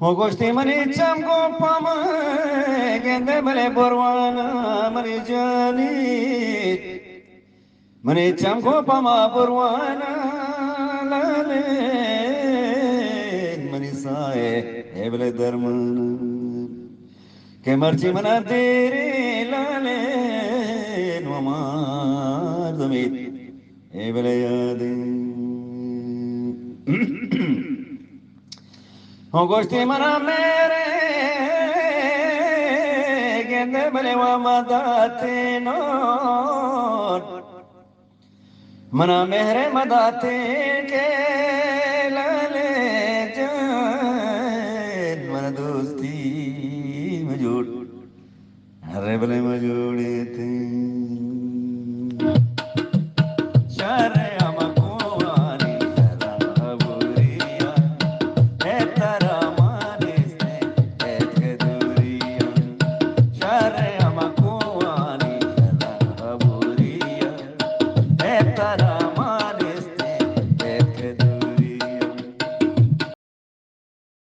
हो गोष्टी मने चमको पम गेंदे मले बोरवाना मने जानी मने चमको पमा बोरवाना लाले मने साए एबले दरमन के मर्ची मना तेरे लाले नमार दमित एबले यादें हो गोष्टी मना मेरे गेंदे मले मदाते नो मना मेहरे मदाते के लाले जान मन दोस्ती मजूर हरे भले मजूरे थे